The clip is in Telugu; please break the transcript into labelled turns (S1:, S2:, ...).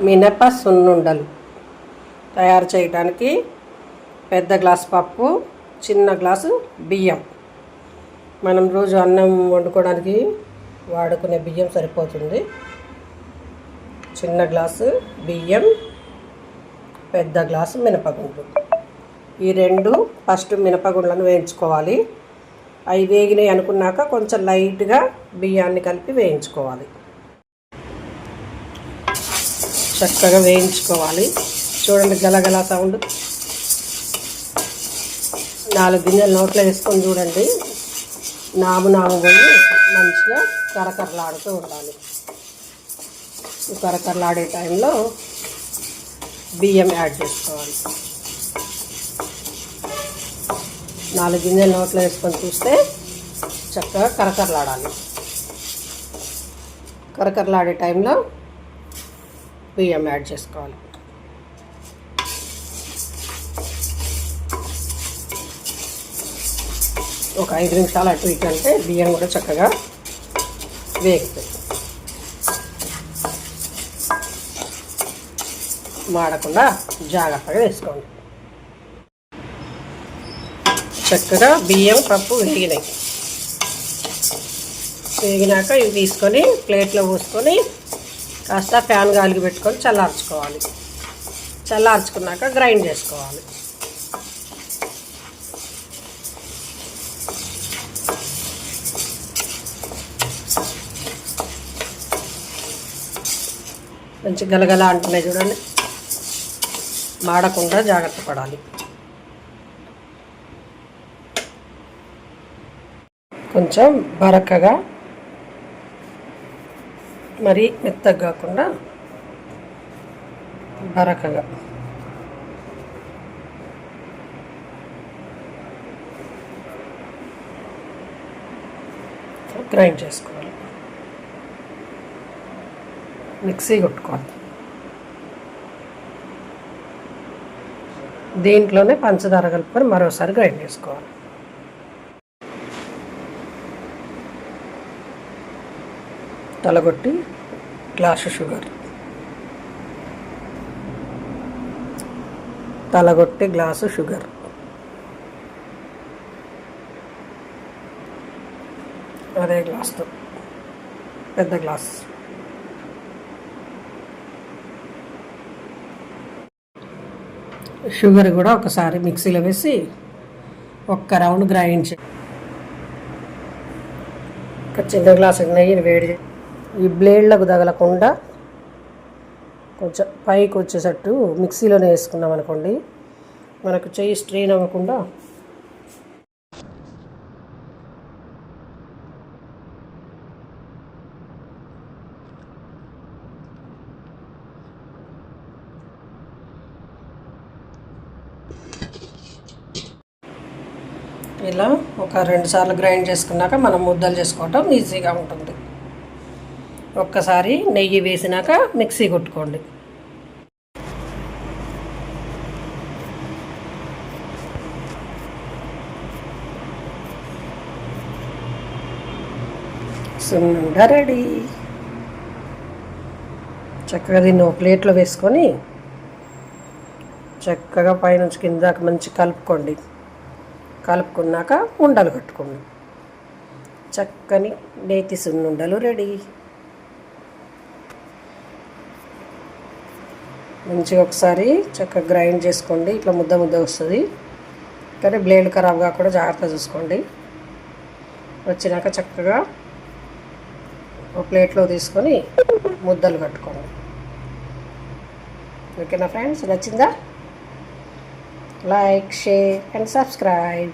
S1: మినప సున్నుండలు తయారు చేయడానికి పెద్ద గ్లాస్ పప్పు, చిన్న గ్లాసు బియ్యం. మనం రోజు అన్నం వండుకోవడానికి వాడుకునే బియ్యం సరిపోతుంది. చిన్న గ్లాసు బియ్యం, పెద్ద గ్లాసు మినపగుండ్లు. ఈ రెండు ఫస్ట్ మినపగుండ్లను వేయించుకోవాలి. అవి వేగినాయి అనుకున్నాక కొంచెం లైట్గా బియ్యాన్ని కలిపి వేయించుకోవాలి. చక్కగా వేయించుకోవాలి. చూడండి, గలగల సౌండ్. 4 గింజలు నోట్లో వేసుకొని చూడండి. నాము పోయి మంచిగా కరకరలాడుతూ ఉండాలి. కరకరలాడే టైంలో బియ్యం యాడ్ చేసుకోవాలి. 4 గింజలు నోట్లో వేసుకొని చూస్తే చక్కగా కరకరలాడాలి. కరకరలాడే టైంలో బియ్యం యాడ్ చేసుకోవాలి. ఒక 5 నిమిషాలు అటు ఇటు అంటే బియ్యం కూడా చక్కగా వేగుతాయి. మాడకుండా జాగ్రత్తగా వేసుకోండి. చక్కగా బియ్యం పప్పు వేగినాక ఇవి తీసుకొని ప్లేట్లో పోసుకొని కాస్త ఫ్యాన్ గాలికి పెట్టుకొని చల్లార్చుకోవాలి. చల్లార్చుకున్నాక గ్రైండ్ చేసుకోవాలి. మంచి గలగల అంటున్నాయి చూడండి. మాడకుండా జాగ్రత్త పడాలి. కొంచెం బరకగా, మరి మెత్తగా కాకుండా బరకగా గ్రైండ్ చేసుకోవాలి. మిక్సీ కొట్టుకోవాలి. దీంట్లోనే పంచదార కలుపుకొని మరోసారి గ్రైండ్ చేసుకోవాలి. తలగొట్టి గ్లాసు షుగర్, తలగొట్టి గ్లాసు షుగర్, అదే గ్లాస్తో పెద్ద గ్లాస్. షుగర్ కూడా ఒకసారి మిక్సీలో వేసి ఒక్క రౌండ్ గ్రైండ్ చేయాలి. ఒక చిన్న గ్లాసు నెయ్యిని వేడి, ఈ బ్లేడ్లకు తగలకుండా కొంచెం పైకి వచ్చేటట్టు మిక్సీలోనే వేసుకున్నాం అనుకోండి, మనకు చెయ్యి స్ట్రెయిన్ అవ్వకుండా ఇలా ఒక 2 సార్లు గ్రైండ్ చేసుకున్నాక మనం ముద్దలు చేసుకోవటం ఈజీగా ఉంటుంది. ఒక్కసారి నెయ్యి వేసినాక మిక్సీ కొట్టుకోండి. సున్నుండ రెడీ. చక్కగా దీన్ని ఒక ప్లేట్లో వేసుకొని చక్కగా పైనుంచి కిందాక మంచి కలుపుకోండి. కలుపుకున్నాక ఉండలు కట్టుకోండి. చక్కని నేతి సున్నుండలు రెడీ. మంచిగా ఒకసారి చక్కగా గ్రైండ్ చేసుకోండి. ఇట్లా ముద్ద ముద్ద వస్తుంది, కానీ బ్లేడ్ ఖరాబ్ కాకుండా జాగ్రత్త చూసుకోండి. వచ్చినాక చక్కగా ఒక ప్లేట్లో తీసుకొని ముద్దలు కట్టుకోండి. ఓకేనా ఫ్రెండ్స్? నచ్చిందా? Like, share and subscribe.